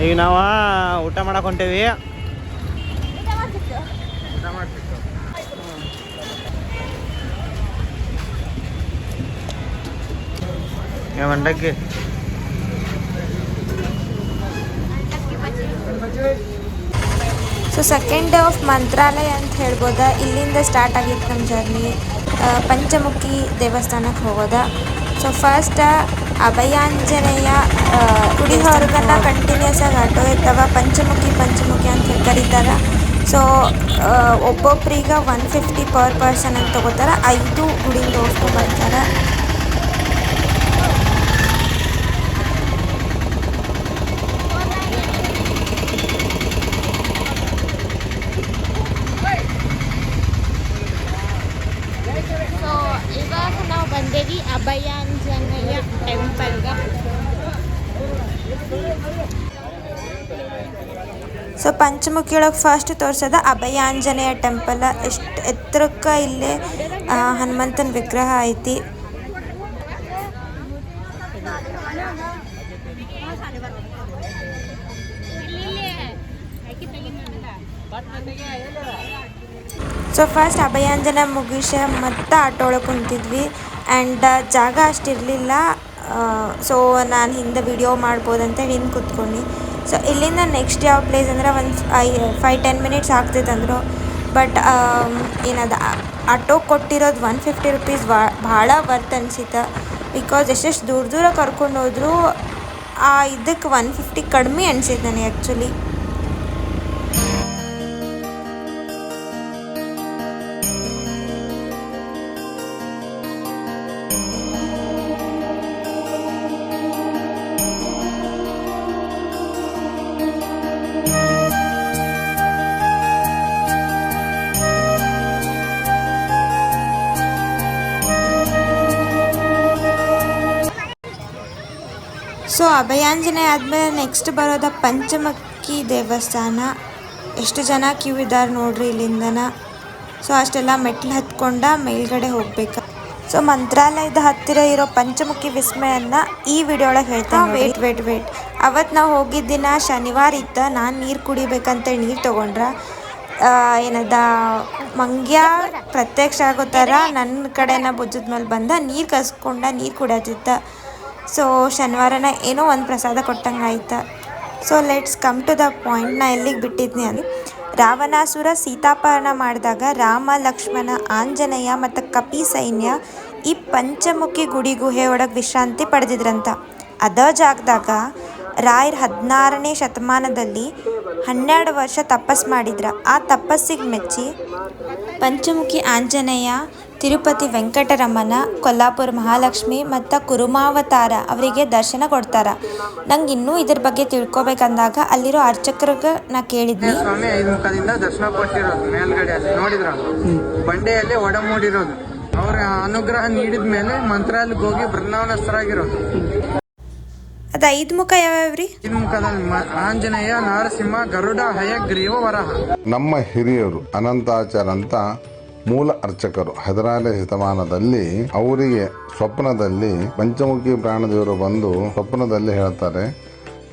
ಈಗ ನಾವು ಊಟ ಮಾಡಕ್ಕೆ ಹೊಂಟೇವಿ. ಮಂಡಕ್ಕಿ ಸೊ ಸೆಕೆಂಡ್ ಡೇ ಆಫ್ ಮಂತ್ರಾಲಯ ಅಂತ ಹೇಳ್ಬೋದಾ. ಇಲ್ಲಿಂದ ಸ್ಟಾರ್ಟ್ ಆಗಿತ್ತು ನಮ್ಮ ಜರ್ನಿ. ಪಂಚಮುಖಿ ದೇವಸ್ಥಾನಕ್ಕೆ ಹೋಗೋದ. ಸೊ ಫಸ್ಟ್ ಅಭಯಾಂಜನೇಯ ಗುಡಿ ಹೊರಗನ್ನ ಕಂಟಿನ್ಯೂಸ್ ಆಗಿ ಆಟೋ ಇರ್ತಾವ. ಪಂಚಮುಖಿ ಅಂತ ಕರೀತಾರೆ. ಸೊ ಒಬ್ಬೊಬ್ರಿಗೆ 150 ಪರ್ ಪರ್ಸನ್ ಅಂತ ತೊಗೋತಾರೆ. 5 ಗುಡಿ ನೋಡ್ಕೊಂಡು ಬರ್ತಾರೆ. ಇವಾಗ ನಾವು ಬಂದೇವಿ ಅಭಯಾಂಜನೇಯ ಟೆಂಪಲ್ಗೆ. ಸೊ ಪಂಚಮುಖಿ ಒಳಗೆ ಫಸ್ಟ್ ತೋರಿಸೋದ ಅಭಯಾಂಜನೇಯ ಟೆಂಪಲ್. ಎಷ್ಟು ಎತ್ತರಕ್ಕೆ ಇಲ್ಲೇ ಹನುಮಂತನ ವಿಗ್ರಹ ಐತಿ. ಸೊ ಫಸ್ಟ್ ಅಭಯಾಂಜನ ಮುಗಿಸಿ ಮತ್ತೆ ಆಟೋ ಒಳಗೆ ಕುಂತಿದ್ವಿ. ಆ್ಯಂಡ್ ಜಾಗ ಅಷ್ಟಿರಲಿಲ್ಲ. ಸೊ ನಾನು ಹಿಂದೆ ವಿಡಿಯೋ ಮಾಡ್ಬೋದಂತೇಳಿ ಹಿಂದೆ ಕೂತ್ಕೊಂಡು. ಸೊ ಇಲ್ಲಿಂದ ನೆಕ್ಸ್ಟ್ ಯಾವ ಪ್ಲೇಸ್ ಅಂದ್ರೆ ಒಂದು 5-10 ಮಿನಿಟ್ಸ್ ಆಗ್ತೈತಂದ್ರು. ಬಟ್ ಏನದು ಆಟೋ ಕೊಟ್ಟಿರೋದು 150 ರುಪೀಸ್ ಭಾಳ ವರ್ತ್ ಅನಿಸಿತ್ತು. ಬಿಕಾಸ್ ಎಷ್ಟೆಷ್ಟು ದೂರ ಕರ್ಕೊಂಡು ಹೋದ್ರು ಇದಕ್ಕೆ 150 ಕಡಿಮೆ ಅನಿಸಿತ್ತು ನನಗೆ ಆ್ಯಕ್ಚುಲಿ. ಸೊ ಅಭಯಾಂಜನೇಯ ಆದಮೇಲೆ ನೆಕ್ಸ್ಟ್ ಬರೋದ ಪಂಚಮುಖಿ ದೇವಸ್ಥಾನ. ಎಷ್ಟು ಜನ ಕ್ಯೂ ಇದ್ದಾರೆ ನೋಡ್ರಿ ಇಲ್ಲಿಂದನ. ಸೊ ಅಷ್ಟೆಲ್ಲ ಮೆಟ್ಲು ಹತ್ಕೊಂಡ ಮೇಲ್ಗಡೆ ಹೋಗ್ಬೇಕು. ಸೊ ಮಂತ್ರಾಲಯದ ಹತ್ತಿರ ಇರೋ ಪಂಚಮುಖಿ ವಿಸ್ಮಯನ್ನ ಈ ವಿಡಿಯೋ ಒಳಗೆ ಹೇಳ್ತೇನೆ. ವೇಟ್ ಅವತ್ತು ನಾವು ಹೋಗಿದ್ದ ದಿನ ಶನಿವಾರ ಇತ್ತು. ನಾನು ನೀರು ಕುಡಿಬೇಕಂತೇಳಿ ನೀರು ತೊಗೊಂಡ್ರೆ ಏನದ ಮಂಗ್ಯ ಪ್ರತ್ಯಕ್ಷ ಆಗೋ ಥರ ನನ್ನ ಕಡೆನ ಭುಜದ ಮೇಲೆ ಬಂದ ನೀರು ಕಸ್ಕೊಂಡ ನೀರು ಕುಡಿಯತ್ತಿತ್ತ. ಸೊ ಶನಿವಾರನ ಏನೋ ಒಂದು ಪ್ರಸಾದ ಕೊಟ್ಟಂಗೆ ಆಯ್ತು. So let's come to the point. ನಾ ಎಲ್ಲಿಗೆ ಬಿಟ್ಟಿದ್ನಿ ಅಲ್ಲಿ ರಾವಣಾಸುರ ಸೀತಾಪಹರಣ ಮಾಡಿದಾಗ ರಾಮ, ಲಕ್ಷ್ಮಣ, ಆಂಜನೇಯ ಮತ್ತು ಕಪಿ ಸೈನ್ಯ ಈ ಪಂಚಮುಖಿ ಗುಡಿ ಗುಹೆ ಒಳಗೆ ವಿಶ್ರಾಂತಿ ಪಡೆದಿದ್ರಂತ. ಅದ ಜಾಗದಾಗ ರಾಯರ್ 16ನೇ ಶತಮಾನದಲ್ಲಿ 12 ವರ್ಷ ತಪಸ್ ಮಾಡಿದ್ರ. ಆ ತಪಸ್ಸಿಗೆ ಮೆಚ್ಚಿ ಪಂಚಮುಖಿ ಆಂಜನೇಯ, ತಿರುಪತಿ ವೆಂಕಟರಮಣ, ಕೊಲ್ಲಾಪುರ ಮಹಾಲಕ್ಷ್ಮಿ ಮತ್ತು ಕುರುಮಾವತಾರ ಅವರಿಗೆ ದರ್ಶನ ಕೊಡ್ತಾರ. ನಂಗೆ ಇನ್ನೂ ಇದ್ರ ಬಗ್ಗೆ ತಿಳ್ಕೊಬೇಕಂದಾಗ ಅಲ್ಲಿರೋ ಅರ್ಚಕರಿಗೆ ನಾ ಕೇಳಿದ್ನಿ. ಸ್ವಾಮಿ 5 ಮುಖದಿಂದ ದರ್ಶನ ಕೊಟ್ಟಿರೋದು ಮೇಲ್ಗಡೆ ನೋಡಿದ್ರ ಬಂಡೆಯಲ್ಲಿ ಒಡಮೂಡಿರೋದು. ಅವ್ರ ಅನುಗ್ರಹ ನೀಡಿದ ಮೇಲೆ ಮಂತ್ರಾಲಯಕ್ಕೆ ಹೋಗಿ ಬೃಂದಾವನಸ್ಥರಾಗಿರೋದು. ಅದು 5 ಮುಖ ಯಾವ್ಯಾವ್ರಿ? 5 ಮುಖದಲ್ಲಿ ಆಂಜನೇಯ, ನರಸಿಂಹ, ಗರುಡ, ಹಯಗ್ರೀವ, ವರಹ. ನಮ್ಮ ಹಿರಿಯರು ಅನಂತಾಚಾರ ಅಂತ ಮೂಲ ಅರ್ಚಕರು 14ನೇ ಶತಮಾನದಲ್ಲಿ ಅವರಿಗೆ ಸ್ವಪ್ನದಲ್ಲಿ ಪಂಚಮುಖಿ ಪ್ರಾಣದೇವರು ಬಂದು ಸ್ವಪ್ನದಲ್ಲಿ ಹೇಳ್ತಾರೆ,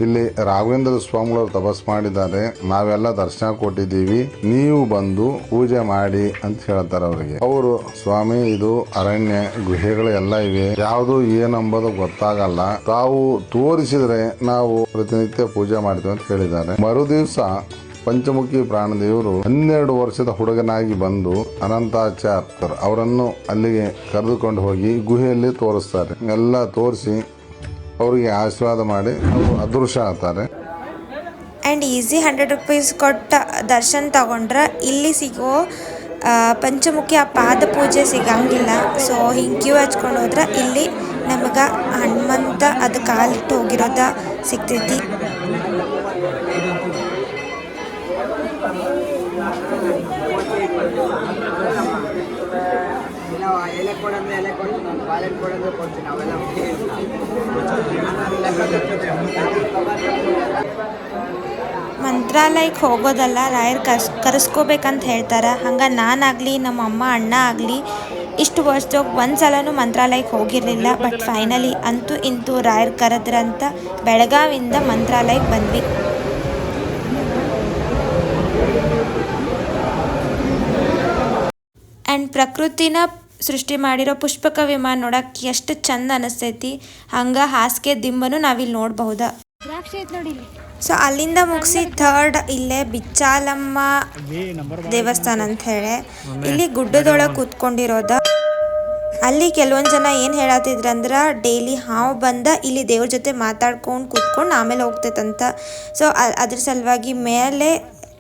ಇಲ್ಲಿ ರಾಘವೇಂದ್ರ ಸ್ವಾಮಿಗಳು ತಪಸ್ ಮಾಡಿದ್ದಾರೆ, ನಾವೆಲ್ಲ ದರ್ಶನ ಕೊಟ್ಟಿದ್ದೀವಿ, ನೀವು ಬಂದು ಪೂಜೆ ಮಾಡಿ ಅಂತ ಹೇಳ್ತಾರೆ ಅವರಿಗೆ. ಅವರು ಸ್ವಾಮಿ ಇದು ಅರಣ್ಯ ಗುಹೆಗಳು ಎಲ್ಲ ಇವೆ, ಯಾವುದು ಏನಂಬುದು ಗೊತ್ತಾಗಲ್ಲ, ತಾವು ತೋರಿಸಿದ್ರೆ ನಾವು ಪ್ರತಿನಿತ್ಯ ಪೂಜೆ ಮಾಡ್ತೀವಿ ಅಂತ ಹೇಳಿದ್ದಾರೆ. ಮರುದಿವಸ ಪಂಚಮುಖಿ ಪ್ರಾಣದೇವರು 12 ವರ್ಷದ ಹುಡುಗನಾಗಿ ಬಂದು ಅನಂತಾಚಾರ್ಯರು ಅವರನ್ನು ಅಲ್ಲಿಗೆ ಕರೆದುಕೊಂಡು ಹೋಗಿ ಗುಹೆಯಲ್ಲಿ ತೋರಿಸ್ತಾರೆ. ಎಲ್ಲ ತೋರಿಸಿ ಅವರಿಗೆ ಆಶೀರ್ವಾದ ಮಾಡಿ ಅವರು ಅದೃಶ್ಯ ಆಗ್ತಾರೆ. ಆ್ಯಂಡ್ ಈಸಿ 100 ರುಪೀಸ್ ಕೊಟ್ಟು ದರ್ಶನ ತಗೊಂಡ್ರೆ ಇಲ್ಲಿ ಸಿಗೋ ಪಂಚಮುಖಿ ಆ ಪಾದ ಪೂಜೆ ಸಿಗಂಗಿಲ್ಲ. ಸೊ ಹಿಂಗೆ ಕ್ಯೂ ಹಚ್ಕೊಂಡು ಹೋದ್ರೆ ಇಲ್ಲಿ ನಮಗೆ ಹನುಮಂತ ಅದು ಕಾಲಿಟ್ಟು ಹೋಗಿರೋದ ಸಿಗ್ತೈತಿ. ಮಂತ್ರಾಲಯಕ್ಕೆ ಹೋಗೋದಲ್ಲ, ರಾಯರ್ ಕರೆಸ್ಕೋಬೇಕಂತ ಹೇಳ್ತಾರೆ. ಹಂಗೆ ನಾನಾಗಲಿ ನಮ್ಮ ಅಮ್ಮ ಅಣ್ಣ ಆಗಲಿ ಇಷ್ಟು ವರ್ಷದಾಗ ಒಂದು ಸಲನೂ ಮಂತ್ರಾಲಯಕ್ಕೆ ಹೋಗಿರಲಿಲ್ಲ. ಬಟ್ ಫೈನಲಿ ಅಂತೂ ಇಂತೂ ರಾಯರ್ ಕರೆದ್ರಂತ ಬೆಳಗಾವಿಂದ ಮಂತ್ರಾಲಯಕ್ಕೆ ಬಂದ್ವಿ. ಆ್ಯಂಡ್ ಪ್ರಕೃತಿನ ಸೃಷ್ಟಿ ಮಾಡಿರೋ ಪುಷ್ಪಕ ವಿಮಾನ ನೋಡಕ್ಕೆ ಎಷ್ಟು ಚಂದ ಅನಿಸ್ತೈತಿ. ಹಂಗೆ ಹಾಸಿಗೆ ದಿಂಬನು ನಾವಿಲ್ಲಿ ನೋಡಬಹುದ. ದ್ರಾಕ್ಷಿ ಐತೆ ನೋಡಿ. ಸೊ ಅಲ್ಲಿಂದ ಮುಗಿಸಿ ಥರ್ಡ್ ಇಲ್ಲೇ ಬಿಚ್ಚಾಲಮ್ಮ ದೇವಸ್ಥಾನ ಅಂತ ಹೇಳಿ ಇಲ್ಲಿ ಗುಡ್ಡದೊಳಗೆ ಕೂತ್ಕೊಂಡಿರೋದ. ಅಲ್ಲಿ ಕೆಲವೊಂದು ಜನ ಏನು ಹೇಳತ್ತಿದ್ರಂದ್ರೆ ಡೈಲಿ ಹಾವು ಬಂದ ಇಲ್ಲಿ ದೇವ್ರ ಜೊತೆ ಮಾತಾಡ್ಕೊಂಡು ಕೂತ್ಕೊಂಡು ಆಮೇಲೆ ಹೋಗ್ತೈತಂತ. ಸೊ ಅದ್ರ ಸಲುವಾಗಿ ಮೇಲೆ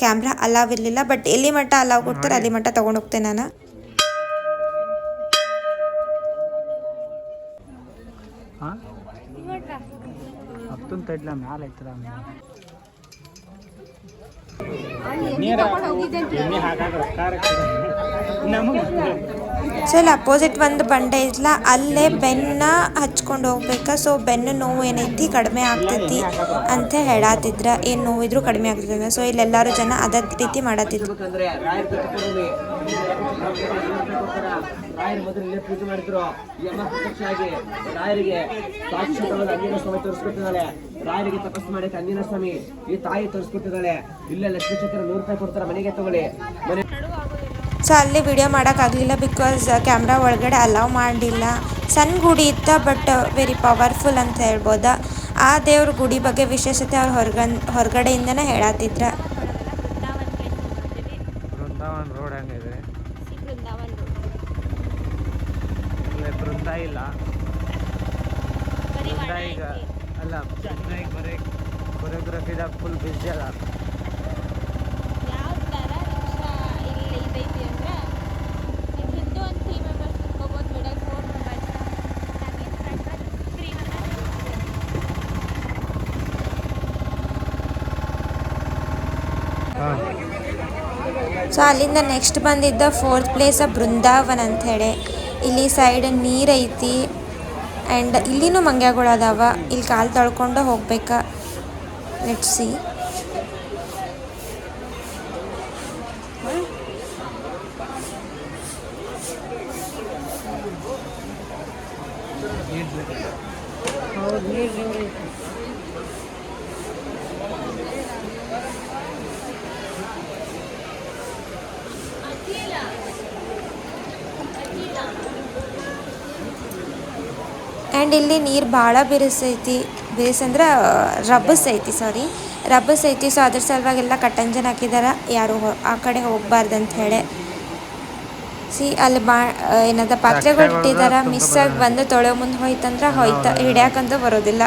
ಕ್ಯಾಮ್ರಾ ಅಲಾವ್ ಇರಲಿಲ್ಲ. ಬಟ್ ಎಲ್ಲಿ ಮಟ್ಟ ಅಲಾವ್ ಕೊಡ್ತಾರೆ ಅಲ್ಲಿ ಮಟ್ಟ ತೊಗೊಂಡು ಹೋಗ್ತೇನೆ ನಾನು. ಸೊ ಇಲ್ಲಿ ಅಪೋಸಿಟ್ ಒಂದು ಬಂಡೆ ಇದ್ಲ ಅಲ್ಲೇ ಬೆನ್ನ ಹಚ್ಕೊಂಡು ಹೋಗ್ಬೇಕಾ. ಸೊ ಬೆನ್ನು ನೋವು ಏನೈತಿ ಕಡಿಮೆ ಆಗ್ತೈತಿ ಅಂತ ಹೇಳತ್ತಿದ್ರ. ಏನು ನೋವಿದ್ರು ಕಡಿಮೆ ಆಗ್ತೈತಿ. ಸೊ ಇಲ್ಲೆಲ್ಲರೂ ಜನ ಅದೇ ರೀತಿ ಮಾಡತ್ತಿದ್ರು. ರಾಯರ ಮೊದಲೇ ಪೂಜೆ ಮಾಡಿದ್ರು. ಈ ಅಮ್ಮ ಪ್ರತ್ಯಕ್ಷವಾಗಿ ರಾಯರಿಗೆ ಸಾಕ್ಷಾತ್ ಅಂಜನ ಸ್ವಾಮಿ ತೋರಿಸ್ಕೊಟ್ಟಿದ್ದಾಳೆ. ರಾಯರಿಗೆ ತಪಸ್ಸು ಮಾಡಕ್ಕೆ ಅಂಜನ ಸ್ವಾಮಿ ಈ ತಾಯಿ ತೋರಿಸ್ಕೊಟ್ಟಿದ್ದಾಳೆ. ಇಲ್ಲೇ ಲಕ್ಷ್ಮೀ ಚಕ್ರ 100 ರೂಪಾಯಿ ಕೊಡ್ತಾರೆ, ಮನೆಗೆ ತಗೊಳ್ಳಿ. ಸೊ ಅಲ್ಲಿ ವಿಡಿಯೋ ಮಾಡೋಕ್ಕಾಗಲಿಲ್ಲ ಬಿಕಾಸ್ ಕ್ಯಾಮ್ರಾ ಒಳಗಡೆ ಅಲೌ ಮಾಡಲಿಲ್ಲ. ಸಣ್ಣ ಗುಡಿ ಇತ್ತ ಬಟ್ ವೆರಿ ಪವರ್ಫುಲ್ ಅಂತ ಹೇಳ್ಬೋದ. ಆ ದೇವ್ರ ಗುಡಿ ಬಗ್ಗೆ ವಿಶೇಷತೆ ಅವ್ರು ಹೊರಗಡೆಯಿಂದನೇ ಹೇಳತ್ತಿದ್ರ. ಬೃಂದಾವನ್ ರೋಡ್ ಹೆಂಗಿದೆ? ಬೃಂದ ಇಲ್ಲ ಬೃಂದ ಈಗ ಅಲ್ಲ ಬೃಂದ ಈಗ ಬರೀ ಕೊರಿಯೋಗ್ರಫಿದಾಗ ಫುಲ್ ಬಿಸಿ ಅದ. ಯಾವ ಥರ ರಿಕ್ಷಾ ಇಲ್ಲಿ ಇದೈತಿ ಅಂದ್ರೆ ಇದ್ರದ್ದು ಒಂದು 3 ಮೆಂಬರ್ಸ್ ಕುತ್ಕೋಬೋದು, ಮಿಡಲ್ 4 ಮೆಂಬರ್ಸ್, ಹಾಗೆ ಫ್ರಂಟ್ 3 ಮೆಂಬರ್ಸ್. ಸೊ ಅಲ್ಲಿಂದ ನೆಕ್ಸ್ಟ್ ಬಂದಿದ್ದ 4th ಪ್ಲೇಸ್ ಬೃಂದಾವನ್ ಅಂಥೇಳಿ. ಇಲ್ಲಿ ಸೈಡ್ ನೀರೈತಿ ಆ್ಯಂಡ್ ಇಲ್ಲಿನೂ ಮಂಗ್ಯಗಳು ಅದಾವ. ಇಲ್ಲಿ ಕಾಲು ತೊಳ್ಕೊಂಡು ಹೋಗ್ಬೇಕಾ. Let's see. ಆ್ಯಂಡ್ ಇಲ್ಲಿ ನೀರು ಭಾಳ ಬಿರುಸೈತಿ. ಬಿರುಸಂದ್ರೆ ರಭಸೈತಿ. ರಭಸೈತಿ. ಸೊ ಅದ್ರ ಸಲುವಾಗೆಲ್ಲ ಕಟ್ಟಂಜನ ಹಾಕಿದಾರ, ಯಾರು ಆ ಕಡೆ ಹೋಗ್ಬಾರ್ದು ಅಂತ ಹೇಳಿ. ಸಿ ಅಲ್ಲಿ ಏನದ ಪಾತ್ರೆಗಳು ಇಟ್ಟಿದಾರ. ಮಿಸ್ ಆಗಿ ಬಂದು ತೊಳೆಯೋ ಮುಂದೆ ಹೋಯ್ತಂದ್ರೆ ಹಿಡಿಯಾಕಂತೂ ಬರೋದಿಲ್ಲ.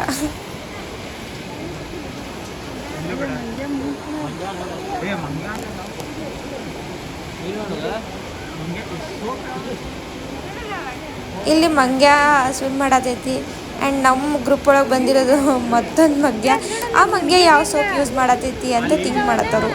ಇಲ್ಲಿ ಮಂಗ್ಯ ಸ್ವಿಮ್ ಮಾಡತೈತಿ. ಆ್ಯಂಡ್ ನಮ್ಮ ಗ್ರೂಪ್ ಒಳಗೆ ಬಂದಿರೋದು ಮತ್ತೊಂದು ಮಂಗ್ಯ. ಆ ಮಂಗ್ಯ ಯಾವ ಸೋಪ್ ಯೂಸ್ ಮಾಡತೈತಿ ಅಂತ ಥಿಂಕ್ ಮಾಡತ್ತವರು.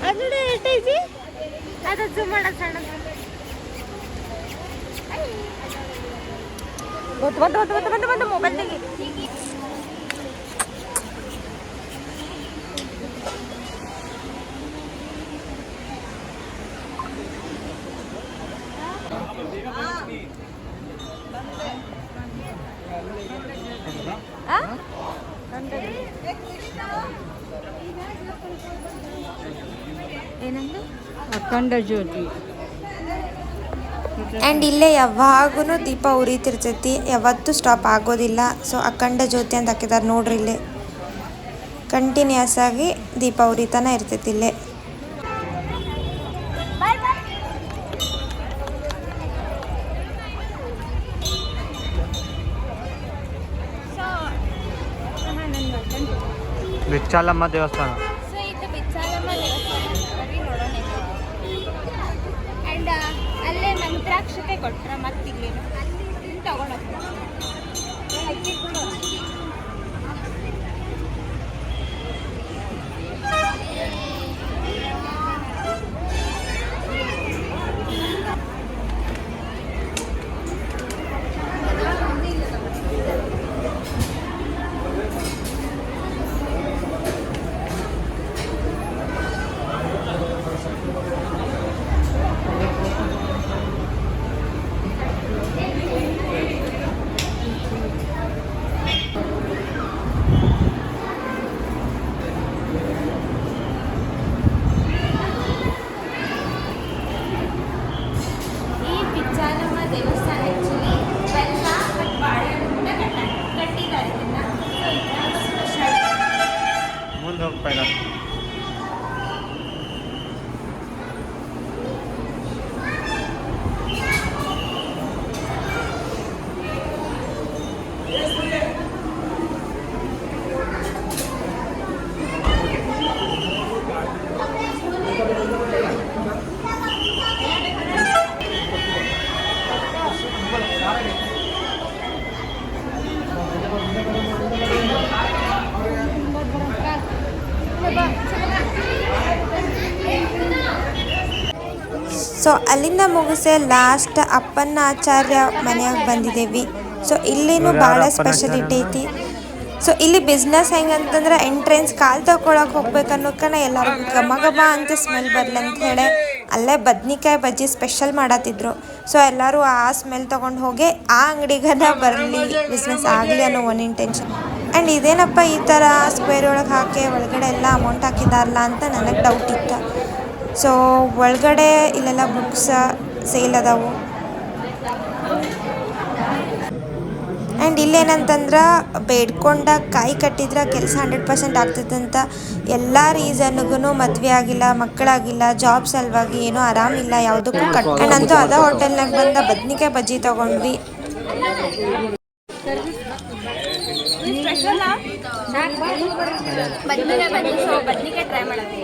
ಅದು ಎಷ್ಟೈತಿ ಅದು ಜೂಮ್ ಮಾಡೋದು ಸಣ್ಣ ಬಂದು ಮೊಬೈಲ್ ತೆಗಿ. ಏನಂದ್ರೆ ಅಖಂಡ ಜ್ಯೋತಿ. ಆ್ಯಂಡ್ ಇಲ್ಲೇ ಯಾವಾಗೂ ದೀಪ ಉರಿತಿರ್ತೈತಿ, ಯಾವತ್ತೂ ಸ್ಟಾಪ್ ಆಗೋದಿಲ್ಲ. ಸೊ ಅಖಂಡ ಜ್ಯೋತಿ ಅಂತ ಹಾಕಿದ್ದಾರೆ ನೋಡ್ರಿ. ಇಲ್ಲೇ ಕಂಟಿನ್ಯೂಸ್ ಆಗಿ ದೀಪ ಉರಿತಾನೆ ಇರ್ತೈತಿ ಇಲ್ಲೇ. ಬಿಚ್ಚಾಲಮ್ಮ ದೇವಸ್ಥಾನ. ಸೊ ಇದು ಬಿಚ್ಚಾಲಮ್ಮ ದೇವಸ್ಥಾನ ನೋಡೋಣ. ಆ್ಯಂಡ್ ಅಲ್ಲೇ ಮಂತ್ರಾಕ್ಷತೆ ಕೊಟ್ರ ಮತ್ತಿಲ್ಲೇನು ಅಲ್ಲಿ ತಗೊಂಡೋಗ್ತಾರೆ. ಸೊ ಅಲ್ಲಿಂದ ಮುಗಿಸೆ ಲಾಸ್ಟ್ ಅಪ್ಪನ ಆಚಾರ್ಯ ಮನೆಯಾಗ ಬಂದಿದ್ದೇವೆ. ಸೊ ಇಲ್ಲಿನೂ ಭಾಳ ಸ್ಪೆಷಲಿಟಿ ಐತಿ. ಸೊ ಇಲ್ಲಿ ಬಿಸ್ನೆಸ್ ಹೆಂಗಂತಂದ್ರೆ ಎಂಟ್ರೆನ್ಸ್ ಕಾಲು ತೊಗೊಳಕ್ಕೆ ಹೋಗ್ಬೇಕನ್ನೋಕನ ಎಲ್ಲರಿಗೂ ಘಮ ಘಮ ಅಂತ ಸ್ಮೆಲ್ ಬರಲಿ ಅಂತ ಹೇಳಿ ಅಲ್ಲೇ ಬದ್ನಿಕಾಯಿ ಬಜ್ಜಿ ಸ್ಪೆಷಲ್ ಮಾಡತ್ತಿದ್ರು. ಸೊ ಎಲ್ಲರೂ ಆ ಸ್ಮೆಲ್ ತೊಗೊಂಡು ಹೋಗಿ ಆ ಅಂಗಡಿಗನ ಬರಲಿ ಬಿಸ್ನೆಸ್ ಆಗಲಿ ಅನ್ನೋ ಒಂದು ಇಂಟೆನ್ಷನ್. ಆ್ಯಂಡ್ ಇದೇನಪ್ಪ ಈ ಥರ ಸ್ಕ್ವೇರ್ ಒಳಗೆ ಹಾಕಿ ಒಳಗಡೆ ಎಲ್ಲ ಅಮೌಂಟ್ ಹಾಕಿದಾರಲ್ಲ ಅಂತ ನನಗೆ ಡೌಟ್ ಇತ್ತು. ಸೊ ಒಳಗಡೆ ಇಲ್ಲೆಲ್ಲ ಬುಕ್ಸ್ ಸೇಲ್ ಅದಾವು. ಆ್ಯಂಡ್ ಇಲ್ಲೇನಂತಂದ್ರೆ ಬೇಡ್ಕೊಂಡ ಕಾಯಿ ಕಟ್ಟಿದ್ರೆ ಕೆಲಸ 100% ಆಗ್ತದಂತ. ಎಲ್ಲ ರೀಸನ್ಗೂ ಮದುವೆ ಆಗಿಲ್ಲ, ಮಕ್ಕಳಾಗಿಲ್ಲ, ಜಾಬ್ ಸಲುವಾಗಿ ಏನೋ ಆರಾಮಿಲ್ಲ, ಯಾವುದಕ್ಕೂ ಆ್ಯಂಡ್ ಅಂತೂ ಅದ ಹೋಟೆಲ್ನಾಗ ಬಂದ ಬದ್ನಿಕಾಯಿ ಬಜ್ಜಿ ತೊಗೊಂಡ್ವಿ. ಬದ್ನಿಕಾಯಿ ಟ್ರೈ ಮಾಡೋದು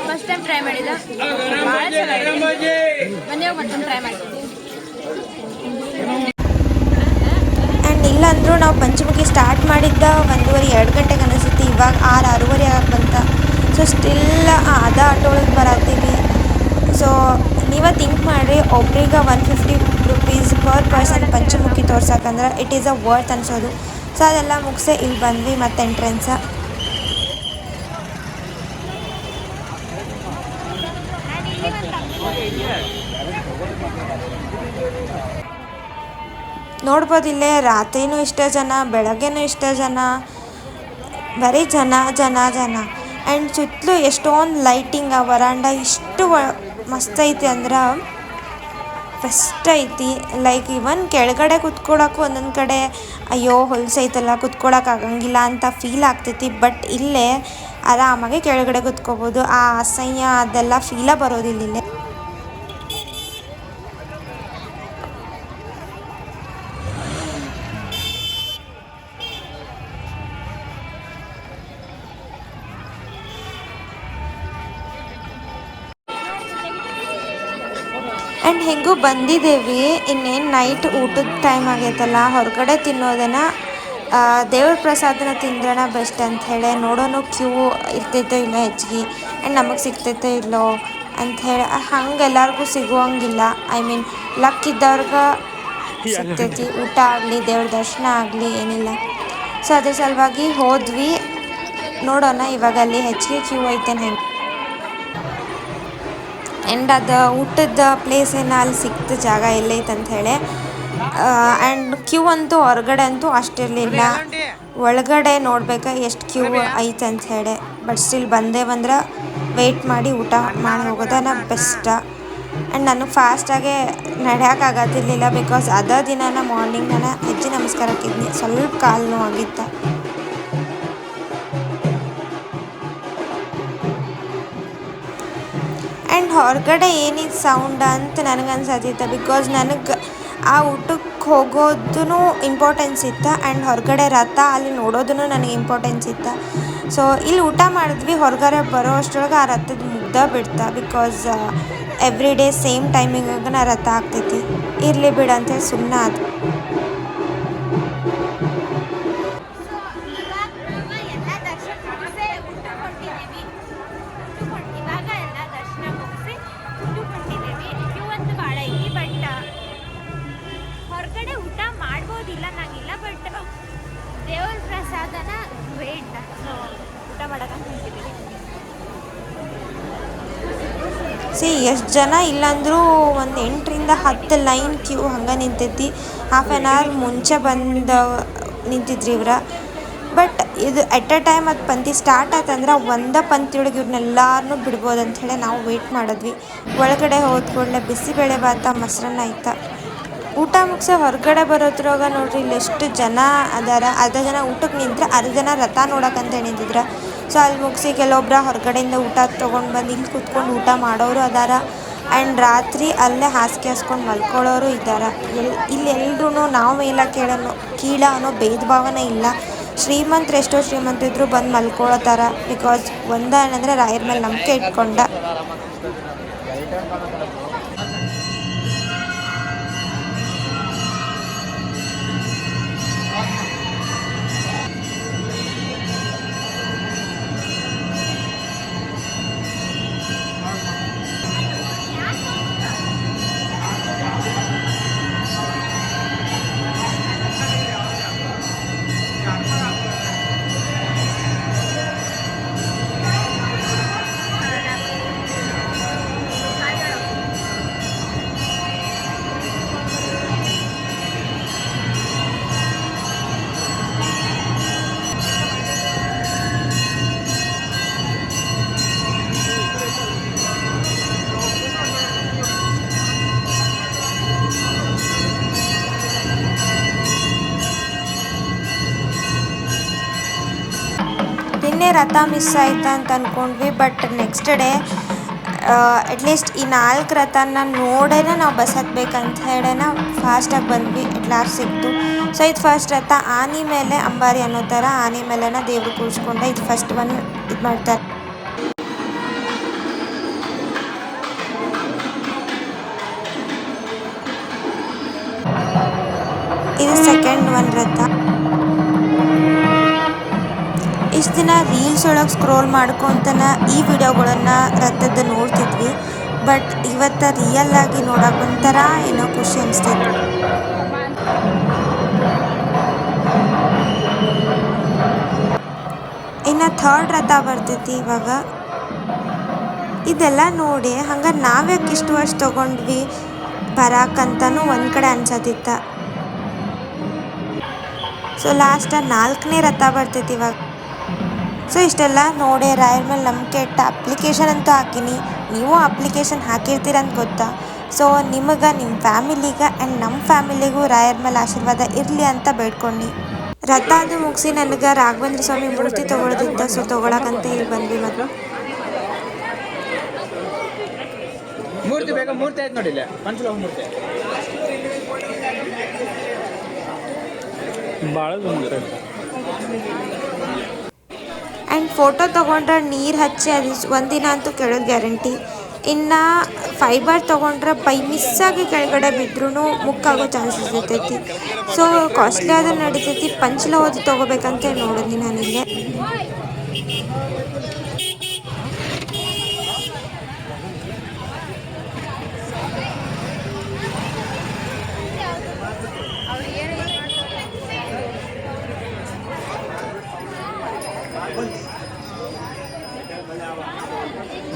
ಫಸ್ಟ್ ಟೈಮ್ ಟ್ರೈ ಮಾಡಿದ, ಭಾಳ ಚೆನ್ನಾಗಿದೆ. ಮನೆಯಾಗ ಮತ್ತೊಂದು ಟ್ರೈ ಮಾಡ್ತೀನಿ. ಆ್ಯಂಡ್ ಇಲ್ಲಾಂದ್ರೂ ನಾವು ಪಂಚಮುಖಿ ಸ್ಟಾರ್ಟ್ ಮಾಡಿದ್ದ 1:30-2 ಗಂಟೆಗೆ ಅನಿಸುತ್ತೆ. ಇವಾಗ 6-6:30 ಆಗಕ್ಕೆ ಬಂತ. ಸೊ ಸ್ಟಿಲ್ ಅದ ಆಟೋ ಒಳಗೆ ಬರತ್ತೀವಿ. ಸೊ ನೀವೇ ಥಿಂಕ್ ಮಾಡಿರಿ, ಒಬ್ರಿಗೆ 150 ರೂಪೀಸ್ ಪರ್ ಪರ್ಸನ್ ಪಂಚಮುಖಿ ತೋರ್ಸಕ್ಕಂದ್ರೆ ಇಟ್ ಈಸ್ ಅ ವರ್ತ್ ಅನ್ಸೋದು. ಸೊ ಅದೆಲ್ಲ ಮುಗಿಸೆ ಇಲ್ಲಿ ಬಂದ್ವಿ ಮತ್ತು ಎಂಟ್ರೆನ್ಸ. ನೋಡ್ಬೋದು ಇಲ್ಲೇ ರಾತ್ರಿನೂ ಇಷ್ಟೇ ಜನ, ಬೆಳಗ್ಗೆನೂ ಇಷ್ಟೇ ಜನ, ಬರೀ ಜನ ಜನ ಜನ. ಆ್ಯಂಡ್ ಸುತ್ತಲೂ ಎಷ್ಟೊಂದು ಲೈಟಿಂಗ್, ಆ ವರಾಂಡ ಇಷ್ಟು ಮಸ್ತ್ ಐತಿ ಅಂದ್ರೆ ಫಸ್ಟ್ ಐತಿ. ಲೈಕ್ ಇವನ್ ಕೆಳಗಡೆ ಕುತ್ಕೊಳಕ್ಕೂ ಒಂದೊಂದು ಕಡೆ ಅಯ್ಯೋ ಹೊಲ್ಸೈತಲ್ಲ ಕುತ್ಕೊಳಕ್ಕೆ ಆಗಂಗಿಲ್ಲ ಅಂತ ಫೀಲ್ ಆಗ್ತೈತಿ. ಬಟ್ ಇಲ್ಲೇ ಆರಾಮಾಗಿ ಕೆಳಗಡೆ ಕುತ್ಕೋಬೋದು. ಆ ಅಸಹ್ಯ ಅದೆಲ್ಲ ಫೀಲ ಬರೋದಿಲ್ಲ ಇಲ್ಲೇ. ಆ್ಯಂಡ್ ಹೆಂಗೂ ಬಂದಿದ್ದೇವೆ. ಇನ್ನೇನು ನೈಟ್ ಊಟದ ಟೈಮ್ ಆಗೈತಲ್ಲ, ಹೊರಗಡೆ ತಿನ್ನೋದನ್ನು ದೇವ್ರ ಪ್ರಸಾದನ ತಿಂದ್ರನ ಬೆಸ್ಟ್ ಅಂಥೇಳಿ ನೋಡೋನು. ಕ್ಯೂ ಇರ್ತೈತೋ ಇಲ್ಲ ಹೆಚ್ಚಿಗೆ, ಆ್ಯಂಡ್ ನಮಗೆ ಸಿಗ್ತೈತೋ ಇಲ್ಲೋ ಅಂಥೇಳಿ ಹಂಗೆ ಎಲ್ಲರಿಗೂ ಸಿಗುವಂಗಿಲ್ಲ. ಐ ಮೀನ್ ಲಕ್ ಇದ್ದವ್ರಿಗೆ ಸಿಗ್ತೈತಿ ಊಟ ಆಗಲಿ, ದೇವ್ರ ದರ್ಶನ ಆಗಲಿ, ಏನಿಲ್ಲ. ಸೊ ಅದ್ರ ಸಲುವಾಗಿ ಹೋದ್ವಿ. ನೋಡೋಣ ಇವಾಗ ಅಲ್ಲಿ ಹೆಚ್ಚಿಗೆ ಕ್ಯೂ ಐತೇನು ಹೆಂಗೆ. ಆ್ಯಂಡ್ ಅದು ಊಟದ ಪ್ಲೇಸ್ ಏನೋ ಅಲ್ಲಿ ಸಿಕ್ತ ಜಾಗ ಎಲ್ಲೈತೆ ಅಂಥೇಳಿ. ಆ್ಯಂಡ್ ಕ್ಯೂ ಅಂತೂ ಹೊರಗಡೆ ಅಂತೂ ಅಷ್ಟಿರಲಿಲ್ಲ. ಒಳಗಡೆ ನೋಡ್ಬೇಕು ಎಷ್ಟು ಕ್ಯೂ ಐತೆ ಅಂಥೇಳಿ. ಬಟ್ ಸ್ಟಿಲ್ ಬಂದ್ರೆ ವೆಯ್ಟ್ ಮಾಡಿ ಊಟ ಮಾಡಿ ಹೋಗೋದನ್ನ ಬೆಸ್ಟ್. ಆ್ಯಂಡ್ ನಾನು ಫಾಸ್ಟಾಗೆ ನಡೆಯೋಕ್ಕಾಗತ್ತಿರ್ಲಿಲ್ಲ, ಬಿಕಾಸ್ ಅದೇ ದಿನ ಮಾರ್ನಿಂಗ್ ನಾನು ಹೆಜ್ಜೆ ನಮಸ್ಕಾರಕ್ಕಿದ್ನಿ, ಸ್ವಲ್ಪ ಕಾಲು ನೋವಾಗಿತ್ತು. ಆ್ಯಂಡ್ ಹೊರಗಡೆ ಏನಿದು ಸೌಂಡ್ ಅಂತ ನನಗನ್ಸತ್ತಿತ್ತು, ಬಿಕಾಸ್ ನನಗೆ ಆ ಊಟಕ್ಕೆ ಹೋಗೋದೂ ಇಂಪಾರ್ಟೆನ್ಸ್ ಇತ್ತು. ಆ್ಯಂಡ್ ಹೊರಗಡೆ ರಥ ಅಲ್ಲಿ ನೋಡೋದೂ ನನಗೆ ಇಂಪಾರ್ಟೆನ್ಸ್ ಇತ್ತು. ಸೊ ಇಲ್ಲಿ ಊಟ ಮಾಡಿದ್ವಿ, ಹೊರಗಡೆ ಬರೋ ಅಷ್ಟರೊಳಗೆ ಆ ರಥದ ಮುಗ್ದ ಬಿಡ್ತಾ. ಬಿಕಾಸ್ ಎವ್ರಿ ಡೇ ಸೇಮ್ ಟೈಮಿಂಗಾಗ ರಥ ಆಗ್ತೈತಿ, ಇರಲಿ ಬಿಡು ಅಂತೇಳಿ ಸುಮ್ಮನೆ ಅದು. ಹೊರಗಡೆ ಊಟ ಮಾಡ್ಬೋದಿಲ್ಲ ನಂಗಿಲ್ಲ, ಬಟ್ ದೇವ್ರ ಪ್ರಸಾದನ ವೇಟ್ ಊಟ ಮಾಡೋಕ್ಕಂತ ನಿಂತಿದ್ದೀವಿ. ಎಷ್ಟು ಜನ ಇಲ್ಲಾಂದ್ರೂ ಒಂದು 8-10 ಲೈನ್ ಕ್ಯೂ ಹಂಗೆ ನಿಂತೈತಿ. ಹಾಫ್ ಆ್ಯನ್ ಅವರ್ ಮುಂಚೆ ಬಂದು ನಿಂತಿದ್ರಿ ಇವ್ರ. ಬಟ್ ಇದು ಎಟ್ ಅ ಟೈಮ್ ಅದು ಪಂಕ್ತಿ ಸ್ಟಾರ್ಟ್ ಆಯ್ತಂದ್ರೆ ಒಂದೇ ಪಂಕ್ತಿಯೊಳಗೆ ಇವ್ರನ್ನೆಲ್ಲರನ್ನೂ ಬಿಡ್ಬೋದು ಅಂಥೇಳಿ ನಾವು ವೆಯ್ಟ್ ಮಾಡಿದ್ವಿ. ಒಳಗಡೆ ಹೋದ ಕೂಡಲೇ ಬಿಸಿಬೇಳೆ ಭಾತ, ಮೊಸರನ್ನ ಆಯ್ತು. ಊಟ ಮುಗಿಸೋ ಹೊರಗಡೆ ಬರೋದ್ರಾಗ ನೋಡ್ರಿ ಇಲ್ಲಿ ಎಷ್ಟು ಜನ ಅದಾರ. ಅರ್ಧ ಜನ ಊಟಕ್ಕೆ ನಿಂತ್ರೆ, ಅರ್ಧ ಜನ ರಥ ನೋಡೋಕ್ಕಂತ ನಿಂತಿದ್ರು. ಸೊ ಅಲ್ಲಿ ಮುಗಿಸಿ ಕೆಲವೊಬ್ಬರ ಹೊರಗಡೆಯಿಂದ ಊಟ ತೊಗೊಂಡು ಬಂದು ಇಲ್ಲಿ ಕೂತ್ಕೊಂಡು ಊಟ ಮಾಡೋರು ಅದಾರ. ಆ್ಯಂಡ್ ರಾತ್ರಿ ಅಲ್ಲೇ ಹಾಸಿಗೆ ಹಾಸ್ಕೊಂಡು ಮಲ್ಕೊಳ್ಳೋರು ಇದ್ದಾರೆ. ಇಲ್ಲೆಲ್ಲರೂ ನಾವು ಮೇಲ ಕೀಳ ಅನ್ನೋ ಭೇದ ಭಾವನೆ ಇಲ್ಲ. ಶ್ರೀಮಂತರು ಎಷ್ಟೋ ಶ್ರೀಮಂತರಿದ್ರು ಬಂದು ಮಲ್ಕೊಳತ್ತಾರ. ಬಿಕಾಸ್ ಏನಂದರೆ ರಾಯರ ಮೇಲೆ ನಂಬಿಕೆ ಇಟ್ಕೊಂಡ. ರಥ ಮಿಸ್ ಆಯ್ತಾ ಅಂತ ಅಂದ್ಕೊಂಡ್ವಿ. ಬಟ್ ನೆಕ್ಸ್ಟ್ ಡೇ ಅಟ್ಲೀಸ್ಟ್ ಈ 4 ರಥನ ನೋಡೇನೆ ನಾವು ಬಸ್ ಹತ್ಬೇಕಂತ ಹೇಳೇನ ಫಾಸ್ಟಾಗಿ ಬಂದ್ವಿ. ಲಾಸ್ಟ್ ಸಿಕ್ತು. ಸೊ ಇದು ಫಸ್ಟ್ ರಥ ಆನೆ ಮೇಲೆ ಅಂಬಾರಿ ಅನ್ನೋ ಥರ ಆನೆ ಮೇಲೆನ ದೇವ್ರು ಕೂರಿಸ್ಕೊಂಡೆ. ಇದು ಫಸ್ಟ್ ಒನ್ ಇದು ಮಾಡ್ತಾರೆ. ಇದು ಸೆಕೆಂಡ್ ಒನ್ ರಥ. ಇಷ್ಟು ದಿನ ರೀಲ್ಸ್ ಒಳಗೆ ಸ್ಕ್ರೋಲ್ ಮಾಡ್ಕೊತನ ಈ ವಿಡಿಯೋಗಳನ್ನು ರಥದ್ದು ನೋಡ್ತಿದ್ವಿ. ಬಟ್ ಇವತ್ತು ರಿಯಲ್ ಆಗಿ ನೋಡೋಕೆ ಒಂಥರ ಏನೋ ಖುಷಿ ಅನಿಸ್ತಿತ್ತು. ಇನ್ನು ಥರ್ಡ್ ರಥ ಬರ್ತೈತಿ ಇವಾಗ. ಇದೆಲ್ಲ ನೋಡಿ ಹಂಗೆ ನಾವ್ಯಾಕೆ ಇಷ್ಟು ವರ್ಷ ತೊಗೊಂಡ್ವಿ ಬರೋಕ್ಕಂತನೂ ಒಂದು ಕಡೆ ಅನ್ಸತ್ತಿತ್ತ. ಸೊ ಲಾಸ್ಟ್ 4ನೇ ರಥ ಬರ್ತೈತಿ ಇವಾಗ. ಸೊ ಇಷ್ಟೆಲ್ಲ ನೋಡಿ ರಾಯರ ಮೇಲೆ ನಂಬಿಕೆ ಇಟ್ಟ ಅಪ್ಲಿಕೇಶನ್ ಅಂತೂ ಹಾಕಿನಿ. ನೀವು ಅಪ್ಲಿಕೇಶನ್ ಹಾಕಿರ್ತೀರ ಅಂತ ಗೊತ್ತಾ. ಸೊ ನಿಮಗೆ, ನಿಮ್ಮ ಫ್ಯಾಮಿಲಿಗೆ ಆ್ಯಂಡ್ ನಮ್ಮ ಫ್ಯಾಮಿಲಿಗೂ ರಾಯರ ಮೇಲೆ ಆಶೀರ್ವಾದ ಇರಲಿ ಅಂತ ಬೇಡ್ಕೊಂಡು ರಥ ಅದು ಮುಗಿಸಿ ನನಗೆ ರಾಘವೇಂದ್ರ ಸ್ವಾಮಿ ಮೂರ್ತಿ ತೊಗೊಳೋದಿತ್ತು. ಸೊ ತೊಗೊಳಕಂತ ಇಲ್ಲಿ ಬಂದ್ವಿ. ಮತ್ತು ಮೂರ್ತಿ ಬೇಕಾ? ಮೂರ್ತಿ ಆಯ್ತು ನೋಡಿಲ್ಲ, ಪಂಚಲೋಹ ಮೂರ್ತಿ ಭಾಳ ಆ್ಯಂಡ್ ಫೋಟೋ ತೊಗೊಂಡ್ರೆ ನೀರು ಹಚ್ಚಿ ಅದು ಒಂದಿನ ಅಂತೂ ಕೆಳಗೆ ಗ್ಯಾರಂಟಿ. ಇನ್ನು ಫೈಬರ್ ತೊಗೊಂಡ್ರೆ ಬೈ ಮಿಸ್ಸಾಗಿ ಕೆಳಗಡೆ ಬಿದ್ರೂ ಮುಕ್ಕಾಗೋ ಚಾನ್ಸಸ್ ಇರ್ತೈತಿ. ಸೊ ಕಾಸ್ಟ್ಲಿ ಆದ್ರೆ ನಡಿತೈತಿ. ಪಂಚಲೋಹದ ತೊಗೋಬೇಕಂತ ನೋಡಿದ್ನಿ ನಾನಿಲ್ಲೇ.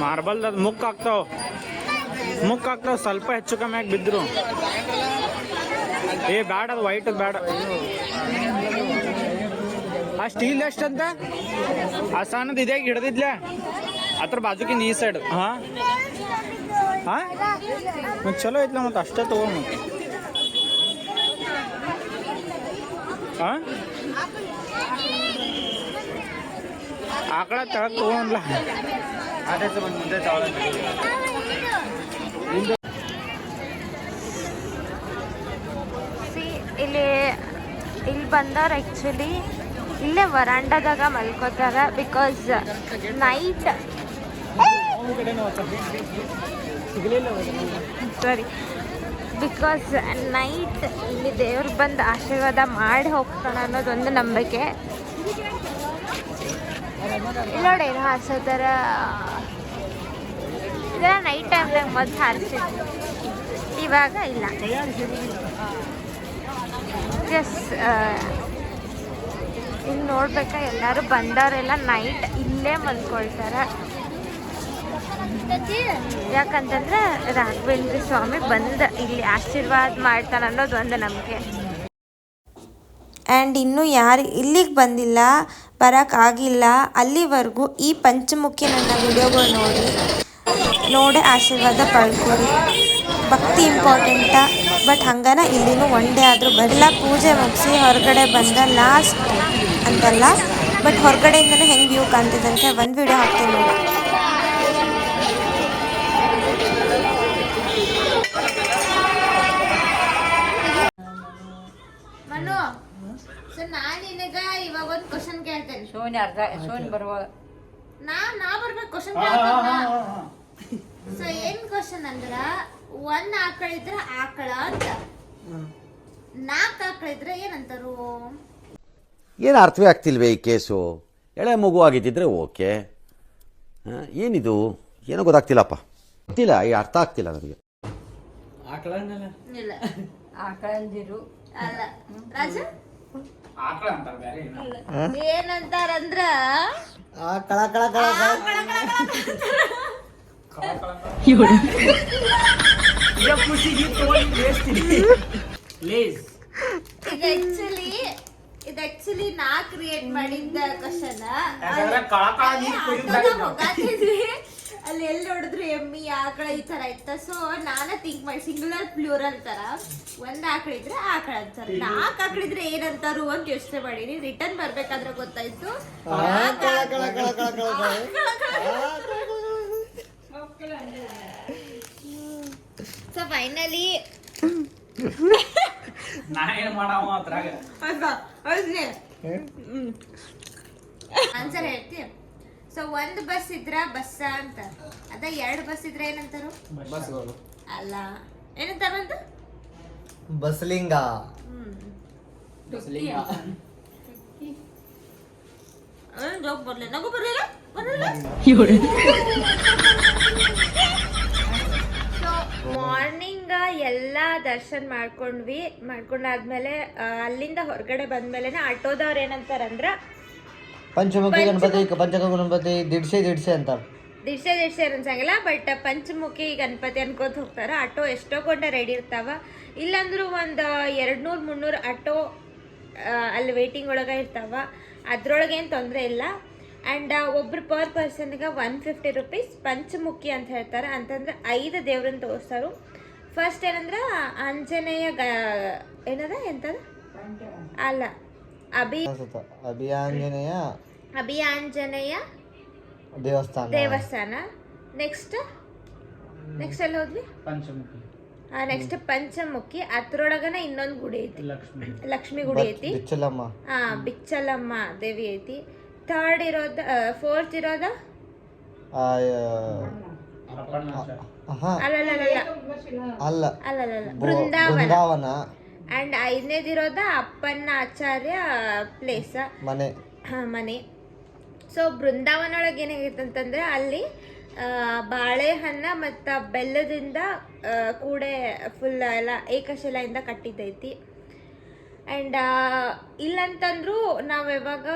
ಮಾರ್ಬಲ್ದು ಮುಕ್ ಆಗ್ತಾವ ಸ್ವಲ್ಪ ಹೆಚ್ಚು ಕಮ್ಮಿ ಆಗಿ ಬಿದ್ರು. ಬ್ಯಾಡ, ಅದು ವೈಟ್ ಬೇಡ. ಆ ಸ್ಟೀಲ್ ಎಷ್ಟಂತ ಆ ಸಣ್ಣದು ಇದೇ ಹಿಡ್ದಿದ್ಲೆ ಅದ್ರ ಬಾಜುಕಿಂದ ಈ ಸೈಡ್. ಹಾಂ ಮತ್ತೆ ಚಲೋ ಐತ್ಲ, ಮತ್ತೆ ಅಷ್ಟೇ ತಗೋ. ಮತ್ತೆ ಹಾಂ ಆಕಳ ತಳಕ್ ತಗೊಂಡ್ಲ ಅದೇ ಬಂದು ಮುಂದೆ ಇಲ್ಲಿ ಬಂದವ್ರು ಆ್ಯಕ್ಚುಲಿ ಇಲ್ಲೇ ವರಾಂಡದಾಗ ಮಲ್ಕೋತಾರೆ. ಬಿಕಾಸ್ ನೈಟ್ ಇಲ್ಲಿ ದೇವ್ರು ಬಂದು ಆಶೀರ್ವಾದ ಮಾಡಿ ಹೋಗ್ತಾನೆ ಅನ್ನೋದೊಂದು ನಂಬಿಕೆ. ನೋಡಿ ಏನು ಹಾರಿಸೋದಾರ. ಇದೆಲ್ಲ ನೈಟ್ ಟೈಮ್ನಾಗ ಮೊದಲು ಹಾರಿಸಿದ್ವಿ, ಇವಾಗ ಇಲ್ಲ. ಇಲ್ಲಿ ನೋಡ್ಬೇಕಾ ಎಲ್ಲರೂ ಬಂದವರೆಲ್ಲ ನೈಟ್ ಇಲ್ಲೇ ಮಲ್ಕೊಳ್ತಾರೆ. ಯಾಕಂತಂದ್ರೆ ರಾಘವೇಂದ್ರ ಸ್ವಾಮಿ ಬಂದು ಇಲ್ಲಿ ಆಶೀರ್ವಾದ ಮಾಡ್ತಾನೆ ಅನ್ನೋದು ಒಂದು ನಂಬಿಕೆ. ಆ್ಯಂಡ್ ಇನ್ನೂ ಯಾರು ಇಲ್ಲಿಗೆ ಬಂದಿಲ್ಲ, ಬರೋಕ್ಕಾಗಿಲ್ಲ, ಅಲ್ಲಿವರೆಗೂ ಈ ಪಂಚಮುಖಿ ನನ್ನ ವಿಡಿಯೋಗಳು ನೋಡಿ ಆಶೀರ್ವಾದ ಪಡ್ಕೊಡಿ. ಭಕ್ತಿ ಇಂಪಾರ್ಟೆಂಟ. ಬಟ್ ಹಂಗನ ಇಲ್ಲಿನೂ ಒನ್ ಡೇ ಆದರೂ ಬರಲ್ಲ. ಪೂಜೆ ಮುಗಿಸಿ ಹೊರಗಡೆ ಬಂದ ಲಾಸ್ಟ್ ಅಂತಲ್ಲ, ಬಟ್ ಹೊರಗಡೆಯಿಂದನೂ ಹೆಂಗೆ ವ್ಯೂ ಕಾಣ್ತಿದೆ ಅಂತ ಒಂದು ವಿಡಿಯೋ ಹಾಕ್ತೀನಿ ನೋಡಿ. ನಾನು ನಿನಗ ಇವಾಗ ಒಂದು ಕ್ವಶನ್ ಕೇಳ್ತೇನೆ. ಸೋನಿ ಬರುವಾಗ ನಾ ಬರ್ಬೇಕು ಕ್ವಶನ್ ಕೇಳ್ತೇನೆ. ಸೊ ಏನ್ ಕ್ವಶನ್ ಅಂದ್ರ, ಒಂದ್ ಆಕಳ ಇದ್ರ ಆಕಳ ಅಂತ, 4 ಆಕಳ ಇದ್ರೆ ಏನಂತಾರು? ಏನು ಅರ್ಥವೇ ಆಗ್ತಿಲ್ವೇ ಈ ಕೇಸು? ಎಳೆ ಮಗು ಆಗಿದ್ದಿದ್ರೆ ಓಕೆ. ಏನಿದು ಏನೋ ಗೊತ್ತಾಗ್ತಿಲ್ಲಪ್ಪ, ಗೊತ್ತಿಲ್ಲ, ಈ ಅರ್ಥ ಆಗ್ತಿಲ್ಲ ನನಗೆ. ಇಲ್ಲ ಆಕಳಂದಿರು ಅಲ್ಲ ರಾಜ, ಆಕಳ ಅಂತಾರ ಬೇರೆ ಏನಂತಾರಂದ್ರ ಇದು ಆಕ್ಚುಲಿ ನಾ ಕ್ರಿಯೇಟ್ ಮಾಡಿದ್ದ ಕ್ವಶನ್. ಅಲ್ಲಿ ಎಲ್ಲಿ ನೋಡಿದ್ರು ಎಮ್ಮಿ ಆಕಳ ಈ ತರ ಇತ್ತ. ಸೊ ನಾನ ಥಿಂಕ್ ಮಾಡಿ ಸಿಂಗುಲರ್ ಪ್ಲೂರಲ್ ತರ ಒಂದ್ ಆಕಳ ಇದ್ರೆ ಆಕಳ ಅಂತಾರ, 4 ಆಕಳಿದ್ರೆ ಏನಂತಾರು ಅಂತ ಯೋಚನೆ ಮಾಡೀನಿ. ರಿಟರ್ನ್ ಬರ್ಬೇಕಾದ್ರೆ ಗೊತ್ತಾಯ್ತು ಸೊ ಫೈನಲಿ ನಾ ಏನ್ ಮಾಡವ ಅದ್ರಾಗ ಆನ್ಸರ್ ಹೇಳ್ತಿ. ಸೊ 1 ಬಸ್ ಇದ್ರ ಬಸ್ಸ ಅಂತ, ಅದ 2 ಬಸ್ ಇದ್ರ ಏನಂತಾರು? ಅಲ್ಲ, ಏನಂತಾರಂತ? ಬಸ್ಲಿಂಗ. ಜೋಕ್ ಬರ್ಲಿಲ್ಲ, ನಗು ಬರ್ಲಿಲ್ಲ. ಸೊ ಮಾರ್ನಿಂಗ್ ಎಲ್ಲ ದರ್ಶನ್ ಮಾಡ್ಕೊಂಡಾದ್ಮೇಲೆ ಅಲ್ಲಿಂದ ಹೊರಗಡೆ ಬಂದ್ಮೇಲೆ ಆಟೋದವ್ರು ಏನಂತಾರಂದ್ರ ಪಂಚಮುಖಿ ಗಣಪತಿ ಪಂಚಗಣಪತಿ ದಿಡ್ಸೆ ಅಂತ ದಿಡ್ಸೆ ಅನ್ಸಂಗಿಲ್ಲ, ಬಟ್ ಪಂಚಮುಖಿ ಗಣಪತಿ ಅನ್ಕೋತ ಹೋಗ್ತಾರ. ಆಟೋ ಎಷ್ಟೋ ಕೊಂಡೆ ರೆಡಿ ಇರ್ತಾವ, ಇಲ್ಲಾಂದ್ರೂ ಒಂದು 200-300 ಆಟೋ ಅಲ್ಲಿ ವೇಟಿಂಗ್ ಒಳಗೆ ಇರ್ತಾವ. ಅದ್ರೊಳಗೇನು ತೊಂದರೆ ಇಲ್ಲ. ಆ್ಯಂಡ್ ಒಬ್ರು ಪರ್ ಪರ್ಸನ್ಗೆ 150 ರೂಪೀಸ್ ಪಂಚಮುಖಿ ಅಂತ ಹೇಳ್ತಾರೆ. ಅಂತಂದ್ರೆ 5 ದೇವ್ರನ್ನ ತೋರಿಸ್ತಾರು. ಫಸ್ಟ್ ಏನಂದ್ರೆ ಆಂಜನೇಯ ಏನದ ಎಂತದ ಅಲ್ಲ ಅಭಿಯಾಂಜನೇಯ ದೇವಸ್ಥಾನ. ನೆಕ್ಸ್ಟ್ ಎಲ್ಲಿ ಹೋದ್ವಿ? ನೆಕ್ಸ್ಟ್ ಪಂಚಮುಖಿ. ಅದ್ರೊಳಗನ ಇನ್ನೊಂದು ಗುಡಿ ಐತಿ, ಲಕ್ಷ್ಮಿ ಗುಡಿ ಐತಿ. ಬಿಚ್ಚಲಮ್ಮ ದೇವಿ ಐತಿ. ಫೋರ್ತ್ ಇರೋದ ಅಲ್ಲ ಬೃಂದಾವನ. ಅಂಡ್ 5ನೇದಿರೋದ ಅಪ್ಪಣ್ಣ ಆಚಾರ್ಯ ಪ್ಲೇಸ್, ಮನೆ. ಸೊ ಬೃಂದಾವನ ಒಳಗೆ ಏನಾಗೈತೆ ಅಂತಂದ್ರೆ ಅಲ್ಲಿ ಬಾಳೆಹಣ್ಣ ಮತ್ತು ಬೆಲ್ಲದಿಂದ ಕೂಡೆ ಫುಲ್ ಎಲ್ಲ ಏಕಶಿಲೆಯಿಂದ ಕಟ್ಟಿದ್ದೈತಿ. ಆ್ಯಂಡ್ ಇಲ್ಲಂತಂದ್ರು ನಾವು ಯಾವಾಗ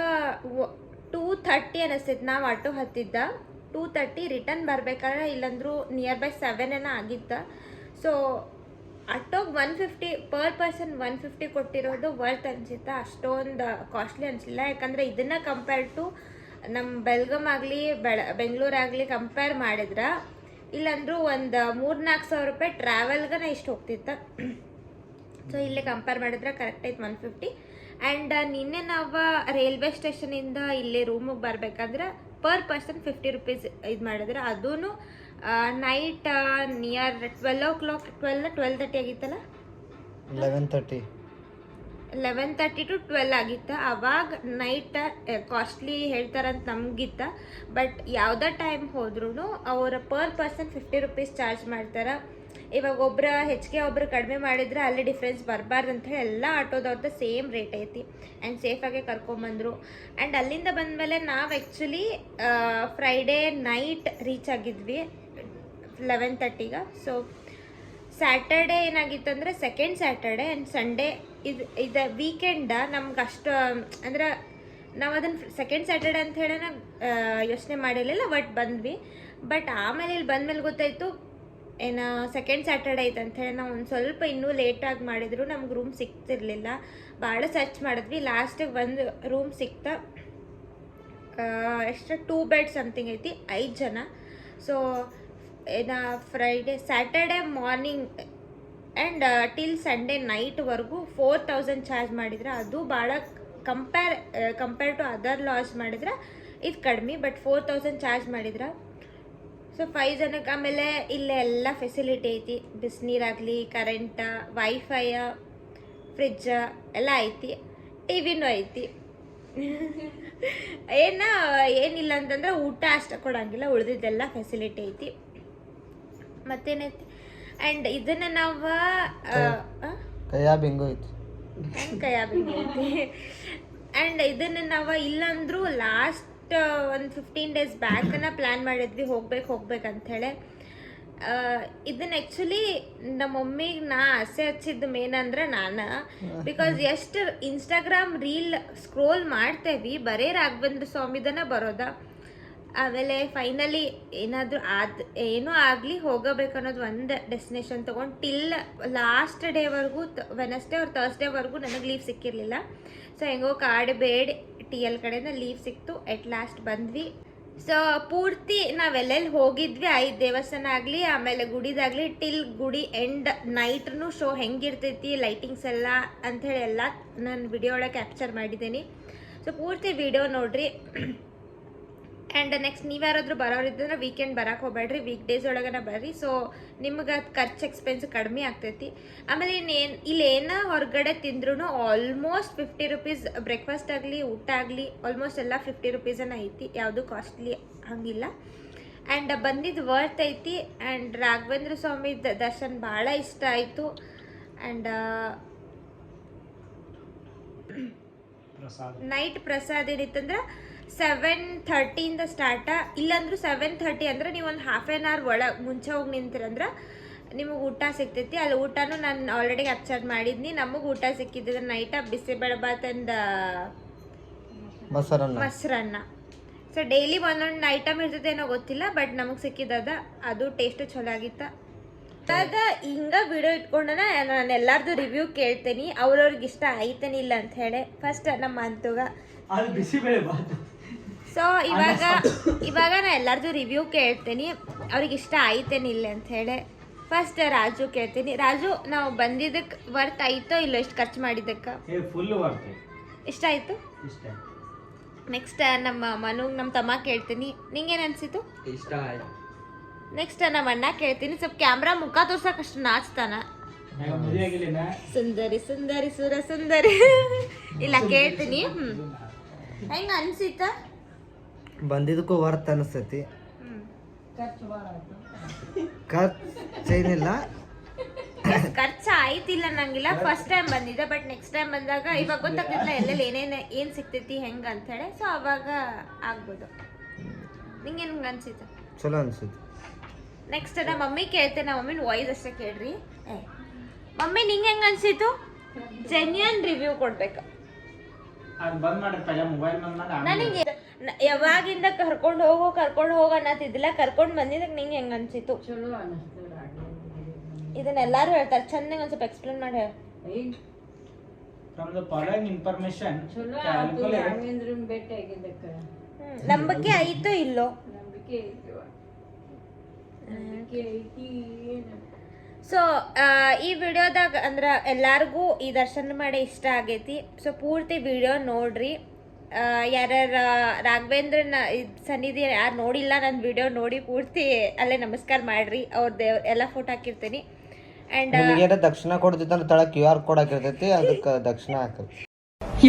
2:30 ಅನ್ನಿಸ್ತೈತಿ ನಾವು ಆಟೋ ಹತ್ತಿದ್ದ. 2:30 ರಿಟರ್ನ್ ಬರ್ಬೇಕಾದ್ರೆ ಇಲ್ಲಂದ್ರೂ ನಿಯರ್ ಬೈ 7 ಆಗಿತ್ತ. ಸೊ ಆಟೋಗೆ 150 ಪರ್ ಪರ್ಸನ್ 150 ಕೊಟ್ಟಿರೋದು ವರ್ತ್ ಅನ್ಸುತ್ತೆ, ಅಷ್ಟೊಂದು ಕಾಸ್ಟ್ಲಿ ಅನಿಸಿಲ್ಲ. ಯಾಕಂದರೆ ಇದನ್ನು ಕಂಪೇರ್ ಟು ನಮ್ಮ ಬೆಲ್ಗಮ್ ಆಗಲಿ ಬೆಂಗಳೂರಾಗಲಿ ಕಂಪೇರ್ ಮಾಡಿದ್ರೆ ಇಲ್ಲಂದ್ರೂ ಒಂದು 3-4 ಸಾವಿರ ರೂಪಾಯಿ ಟ್ರಾವೆಲ್ಗನ ಇಷ್ಟು ಹೋಗ್ತಿತ್ತು. ಸೊ ಇಲ್ಲಿ ಕಂಪೇರ್ ಮಾಡಿದ್ರೆ ಕರೆಕ್ಟ್ ಐತೆ 150. ಆ್ಯಂಡ್ ನಿನ್ನೆ ನಾವು ರೈಲ್ವೆ ಸ್ಟೇಷನಿಂದ ಇಲ್ಲಿ ರೂಮಿಗೆ ಬರ್ಬೇಕಂದ್ರೆ ಪರ್ ಪರ್ಸನ್ 50 ರೂಪೀಸ್ ಇದು ಮಾಡಿದ್ರೆ, ಅದೂ ನೈಟ್ ನಿಯರ್ 12:30 ಆಗಿತ್ತಲ್ಲ, 11:30 to 12 ಆಗಿತ್ತು. ಅವಾಗ ನೈಟ್ ಕಾಸ್ಟ್ಲಿ ಹೇಳ್ತಾರಂತ ನಮಗಿತ್ತ. ಬಟ್ ಯಾವುದೇ ಟೈಮ್ ಹೋದ್ರೂ ಅವರ ಪರ್ ಪರ್ಸನ್ 50 ರೂಪೀಸ್ ಚಾರ್ಜ್ ಮಾಡ್ತಾರೆ. ಇವಾಗ ಒಬ್ರು ಹೆಚ್ಚಿಗೆ ಒಬ್ರು ಕಡಿಮೆ ಮಾಡಿದ್ರೆ ಅಲ್ಲಿ ಡಿಫ್ರೆನ್ಸ್ ಬರಬಾರ್ದು ಅಂತ ಹೇಳಿ ಎಲ್ಲ ಆಟೋದವ್ರದ್ದು ಸೇಮ್ ರೇಟ್ ಐತಿ. ಆ್ಯಂಡ್ ಸೇಫಾಗೆ ಕರ್ಕೊಂಬಂದರು. ಆ್ಯಂಡ್ ಅಲ್ಲಿಂದ ಬಂದಮೇಲೆ ನಾವು ಆ್ಯಕ್ಚುಲಿ ಫ್ರೈಡೇ ನೈಟ್ ರೀಚ್ ಆಗಿದ್ವಿ 11:30ಗೆ. ಸೊ ಸ್ಯಾಟರ್ಡೇ ಏನಾಗಿತ್ತಂದರೆ ಸೆಕೆಂಡ್ ಸ್ಯಾಟರ್ಡೇ ಆ್ಯಂಡ್ ಸಂಡೇ ಇದು ವೀಕೆಂಡ ನಮ್ಗೆ ಅಷ್ಟು ಅಂದ್ರೆ ನಾವು ಅದನ್ನು ಸೆಕೆಂಡ್ ಸ್ಯಾಟರ್ಡೇ ಅಂತ ಹೇಳಿ ಯೋಚನೆ ಮಾಡಿರಲಿಲ್ಲ. ಬಂದ್ವಿ. ಬಟ್ ಆಮೇಲೆ ಇಲ್ಲಿ ಬಂದಮೇಲೆ ಗೊತ್ತಾಯಿತು ಏನು ಸೆಕೆಂಡ್ ಸ್ಯಾಟರ್ಡೇ ಐತೆ ಅಂಥೇಳಿ. ನಾವು ಒಂದು ಸ್ವಲ್ಪ ಇನ್ನೂ ಲೇಟಾಗಿ ಮಾಡಿದ್ರು, ನಮ್ಗೆ ರೂಮ್ ಸಿಗ್ತಿರ್ಲಿಲ್ಲ. ಭಾಳ ಸರ್ಚ್ ಮಾಡಿದ್ವಿ, ಲಾಸ್ಟಿಗೆ ಒಂದು ರೂಮ್ ಸಿಕ್ತಾ. ಎಷ್ಟು 2 ಬೆಡ್ ಸಮಥಿಂಗ್ ಐತಿ, 5 ಜನ. So Saturday morning and till Sunday ನೈಟ್ವರೆಗೂ 4000 ಚಾರ್ಜ್ ಮಾಡಿದ್ರೆ, ಅದು ಭಾಳ ಕಂಪೇರ್ ಟು ಅದರ್ ಲಾಸ್ ಮಾಡಿದ್ರೆ ಇದು ಕಡಿಮೆ. ಬಟ್ 4000 ಚಾರ್ಜ್ ಮಾಡಿದ್ರೆ. ಸೊ 5 ಜನಕ್ಕೆ. ಆಮೇಲೆ ಇಲ್ಲೇ ಎಲ್ಲ ಫೆಸಿಲಿಟಿ ಐತಿ, ಬಿಸಿನೀರಾಗಲಿ, ಕರೆಂಟ, ವೈಫೈಯ, ಫ್ರಿಜ್ಜ ಎಲ್ಲ ಐತಿ, ಟಿವಿನೂ ಐತಿ. ಏನಿಲ್ಲ ಅಂತಂದ್ರೆ ಊಟ ಅಷ್ಟೇ ಕೊಡೋಂಗಿಲ್ಲ, ಉಳಿದಿದ್ದೆಲ್ಲ ಫೆಸಿಲಿಟಿ ಐತಿ. ಮತ್ತೇನೈತಿ? ಆ್ಯಂಡ್ ಇದನ್ನು ನಾವು ಕಯಾಬಿಂಗು ಐತಿ. ಆ್ಯಂಡ್ ಇದನ್ನು ನಾವು ಇಲ್ಲಂದ್ರೂ ಲಾಸ್ಟ್ ಒಂದು 15 ಡೇಸ್ ಬ್ಯಾಕನ್ನ ಪ್ಲ್ಯಾನ್ ಮಾಡಿದ್ವಿ ಹೋಗ್ಬೇಕಂಥೇಳಿ. ಇದನ್ನ ಆ್ಯಕ್ಚುಲಿ ನಮ್ಮ ಮಮ್ಮಿಗೆ ಆಸೆ ಹಚ್ಚಿದ್ದು ಮೇನ್ ಅಂದ್ರೆ ನಾನು, ಬಿಕಾಸ್ ಎಷ್ಟು ಇನ್ಸ್ಟಾಗ್ರಾಮ್ ರೀಲ್ ಸ್ಕ್ರೋಲ್ ಮಾಡ್ತೇವಿ, ಬರೀ ರಾಘವೇಂದ್ರ ಸ್ವಾಮಿದನ ಬರೋದ. ಆಮೇಲೆ ಫೈನಲಿ ಏನೂ ಆಗಲಿ ಹೋಗಬೇಕನ್ನೋದು ಒಂದು ಡೆಸ್ಟಿನೇಷನ್ ತೊಗೊಂಡು ಟಿಲ್ ಲಾಸ್ಟ್ ಡೇವರೆಗೂ ವೆನಸ್ಡೇ ಅವ್ರ ಥರ್ಸ್ಡೇವರೆಗೂ ನನಗೆ ಲೀವ್ ಸಿಕ್ಕಿರಲಿಲ್ಲ. ಸೊ ಹೆಂಗೋ ಕಾಡು ಬೇಡ TL ಕಡೆಯಿಂದ ಲೀವ್ ಸಿಕ್ತು. ಎಟ್ ಲಾಸ್ಟ್ ಬಂದ್ವಿ. ಸೊ ಪೂರ್ತಿ ನಾವೆಲ್ಲೆಲ್ಲಿ ಹೋಗಿದ್ವಿ 5 ದೇವಸ್ಥಾನ ಆಗಲಿ ಆಮೇಲೆ ಗುಡಿದಾಗಲಿ ಟಿಲ್ ಗುಡಿ ಎಂಡ್ ನೈಟ್ನು ಶೋ ಹೆಂಗಿರ್ತೈತಿ ಲೈಟಿಂಗ್ಸ್ ಎಲ್ಲ ಅಂಥೇಳಿ ಎಲ್ಲ ನಾನು ವಿಡಿಯೋ ಒಳಗೆ ಕ್ಯಾಪ್ಚರ್ ಮಾಡಿದ್ದೀನಿ. ಸೊ ಪೂರ್ತಿ ವಿಡಿಯೋ ನೋಡ್ರಿ. ಆ್ಯಂಡ್ ನೆಕ್ಸ್ಟ್ ನೀವು ಯಾರಾದರೂ ಬರೋರಿದ್ರೆ ವೀಕೆಂಡ್ ಬರೋಕೆ ಹೋಗ್ಬೇಡ್ರಿ, ವೀಕ್ ಡೇಸ್ ಒಳಗನ ಬರ್ರಿ. ಸೊ ನಿಮ್ಗೆ ಖರ್ಚು ಎಕ್ಸ್ಪೆನ್ಸ್ ಕಡಿಮೆ ಆಗ್ತೈತಿ. ಆಮೇಲೆ ಇಲ್ಲೇನ ಹೊರಗಡೆ ತಿಂದ್ರೂ ಆಲ್ಮೋಸ್ಟ್ 50 ರೂಪೀಸ್ ಬ್ರೇಕ್ಫಾಸ್ಟ್ ಆಗಲಿ ಊಟ ಆಗಲಿ ಆಲ್ಮೋಸ್ಟ್ ಎಲ್ಲ 50 ರೂಪೀಸನ್ನ ಐತಿ, ಯಾವುದು ಕಾಸ್ಟ್ಲಿ ಹಂಗಿಲ್ಲ. ಆ್ಯಂಡ್ ಬಂದಿದ್ದು ವರ್ತ್ ಐತಿ. ಆ್ಯಂಡ್ ರಾಘವೇಂದ್ರ ಸ್ವಾಮಿ ದರ್ಶನ ಭಾಳ ಇಷ್ಟ ಆಯಿತು. ಆ್ಯಂಡ್ ನೈಟ್ ಪ್ರಸಾದ ಏನಿತ್ತಂದ್ರೆ 7:30 ಸ್ಟಾರ್ಟ, ಇಲ್ಲಾಂದ್ರೂ 7:30 ಅಂದ್ರೆ ನೀವು ಒಂದು ½ ಆನ್ ಅವರ್ ಒಳಗೆ ಮುಂಚೆ ಹೋಗಿ ನಿಂತಿರಂದ್ರೆ ನಿಮಗೆ ಊಟ ಸಿಗ್ತೈತಿ. ಅಲ್ಲಿ ಊಟನೂ ನಾನು ಆಲ್ರೆಡಿ ಕ್ಯಾಪ್ಚರ್ ಮಾಡಿದ್ನಿ. ನಮಗೆ ಊಟ ಸಿಕ್ಕಿದ್ದು ನೈಟ ಬಿಸಿಬೇಳೆಬಾತ್ ಅಂಡ್ ಮೊಸರನ್ನ. ಸೊ ಡೈಲಿ ಒಂದೊಂದು ಐಟಮ್ ಇರ್ತೈತೆ ಏನೋ ಗೊತ್ತಿಲ್ಲ, ಬಟ್ ನಮಗೆ ಸಿಕ್ಕಿದ್ದದ ಅದು ಟೇಸ್ಟ್ ಚಲೋ ಆಗಿತ್ತ. ಇವಾಗ ಹಿಂಗ ವಿಡಿಯೋ ಇಟ್ಕೊಂಡ ನಾನು ಎಲ್ಲಾರ್ದು ರಿವ್ಯೂ ಕೇಳ್ತೀನಿ, ಅವ್ರವ್ರಿಗೆ ಇಷ್ಟ ಆಯ್ತೇನಿಲ್ಲ ಅಂತ ಹೇಳಿ. ಫಸ್ಟ್ ನಮ್ಮ ಅಂತುಗ ಸೊ ಇವಾಗ ನಾ ಎಲ್ಲಾರ್ದು ರಿವ್ಯೂ ಕೇಳ್ತೀನಿ, ಅವ್ರಿಗೆ ಇಷ್ಟ ಆಯ್ತೇನಿಲ್ಲ ಅಂತ ಹೇಳಿ. ಫಸ್ಟ್ ರಾಜು ಕೇಳ್ತೀನಿ. ರಾಜು, ನಾವು ಬಂದಿದ್ದಕ್ಕೆ ವರ್ತ್ ಆಯ್ತೋ ಇಲ್ಲ ಎಷ್ಟು ಖರ್ಚು ಮಾಡಿದ್ದಕ್ಕೆ? Full worth. ಇಷ್ಟ ಆಯ್ತು? ನೆಕ್ಸ್ಟ್ ನಮ್ಮ ತಮ್ಮ ಕೇಳ್ತೀನಿ, ನಿಂಗೇನು ಅನ್ಸಿತು? ಇಷ್ಟ ಆಯ್ತು. ನೆಕ್ಸ್ಟ್ ನಮ್ಮ ಅಣ್ಣ ಕೇಳ್ತೀನಿ. ಸ್ವಲ್ಪ ಕ್ಯಾಮ್ರಾ ಮುಖ ತೋರ್ಸಕ್ ಅಷ್ಟು ನಾಚ್ತಾನ. ಸುಂದರಿ ಸುಂದರಿ ಸುರ ಸುಂದರಿ ಇಲ್ಲ ಕೇಳ್ತೀನಿ. ಹೆಂಗ ಅನ್ಸಿತ? ಬಂದಿದ್ದಕ್ಕೂ ವರ್ತ್ ಅನಿಸ್ತೈತಿ. ಖರ್ಚೇನಿಲ್ಲ, ಖರ್ಚು ಆಯ್ತಿಲ್ಲ ನಂಗಿಲ್ಲ. ಫಸ್ಟ್ ಟೈಮ್ ಬಂದಿದ್ದೆ, ಬಟ್ ನೆಕ್ಸ್ಟ್ ಟೈಮ್ ಬಂದಾಗ ಇವಾಗ ಗೊತ್ತಾಗ್ತಿಲ್ಲ ಎಲ್ಲೆಲ್ಲಿ ಏನ್ ಸಿಗ್ತೈತಿ ಹೆಂಗ ಅಂತ ಹೇಳಿ. ಸೊ ಅವಾಗ ಆಗ್ಬೋದು. ನಿಂಗೇನ್ ಅನ್ಸಿತ್ತು? ಚಲೋ ಅನ್ಸುತ್ತೆ. ನೆಕ್ಸ್ಟ್ ನಮ್ಮ ಮಮ್ಮಿ ಕೇಳ್ತೇನೆ. ನಮ್ಮ ಮಮ್ಮಿನ ವಾಯ್ಸ್ ಅಷ್ಟೇ ಕೇಳ್ರಿ. ಮಮ್ಮಿ ನಿಂಗೆ ಹೆಂಗ ಅನ್ಸಿತ್ತು? ಜೆನ್ಯೂನ್ ರಿವ್ಯೂ ಕೊಡ್ಬೇಕು. ನನಗೆ ಯಾವಾಗಿಂದ ಕರ್ಕೊಂಡು ಹೋಗೋ ಅನ್ನತ್ತಿದ್ದಿಲ್ಲ, ಕರ್ಕೊಂಡು ಬಂದಿದ್ದಕ್ಕೆ ನಿಂಗೆ ಹೆಂಗ ಅನ್ಸಿತ್ತು? ಚಲೋ ಅನಿಸ್ತು. ಇದನ್ನೆಲ್ಲಾರು ಹೇಳ್ತಾರೆ, ಚೆನ್ನಾಗಿ ಒಂದ್ ಸ್ವಲ್ಪ ಎಕ್ಸ್ಪ್ಲೇನ್ ಮಾಡಿ ಹೇಳ. From the following information, ಚಲೋ ಆಯ್ತು. ರಾಘವೇಂದ್ರನ್ ಭೇಟಿ ಆಗಿದ್ದಕ್ಕ ನಂಬಿಕೆ ಆಯ್ತೋ ಇಲ್ಲೋ? ನಂಬಿಕೆ ಐತಿ. ಸೊ ಈ ವಿಡಿಯೋದಾಗ ಅಂದ್ರೆ ಎಲ್ಲಾರ್ಗೂ ಈ ದರ್ಶನ ಮಾಡಿ ಇಷ್ಟ ಆಗೈತಿ. ಸೊ ಪೂರ್ತಿ ವಿಡಿಯೋ ನೋಡ್ರಿ. ಯಾರ್ಯಾರ ರಾಘವೇಂದ್ರನ ಸನ್ನಿಧಿ ಯಾರು ನೋಡಿಲ್ಲ, ನನ್ನ ವಿಡಿಯೋ ನೋಡಿ ಪೂರ್ತಿ ಅಲ್ಲೇ ನಮಸ್ಕಾರ ಮಾಡ್ರಿ. ಅವ್ರದ್ದು ಎಲ್ಲ ಫೋಟೋ ಹಾಕಿರ್ತೀನಿ. ಆ್ಯಂಡ್ ನಿಮಗೇನ ದಕ್ಷಿಣ ಕೊಡ್ತಿತ್ತಂದ್ರೆ ತಳ QR ಕೋಡ್ ಹಾಕಿರ್ತೈತಿ, ಅದಕ್ಕೆ ದಕ್ಷಿಣ ಹಾಕಿ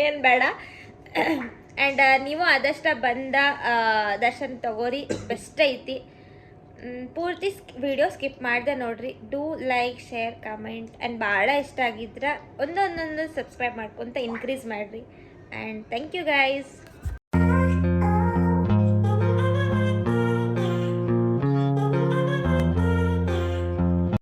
ಏನು ಬೇಡ. ಆ್ಯಂಡ್ ನೀವು ಆದಷ್ಟು ಬಂದ ದರ್ಶನ ತಗೋರಿ, ಬೆಸ್ಟ್ ಐತಿ. ಪೂರ್ತಿ ವಿಡಿಯೋ ಸ್ಕಿಪ್ ಮಾಡಿದೆ ನೋಡ್ರಿ. Do like, share, comment. And ಭಾಳ ಇಷ್ಟ ಆಗಿದ್ರೆ ಒಂದೊಂದೊಂದು ಸಬ್ಸ್ಕ್ರೈಬ್ ಮಾಡ್ಕೊತ ಇನ್ಕ್ರೀಸ್ ಮಾಡಿರಿ. And thank you guys.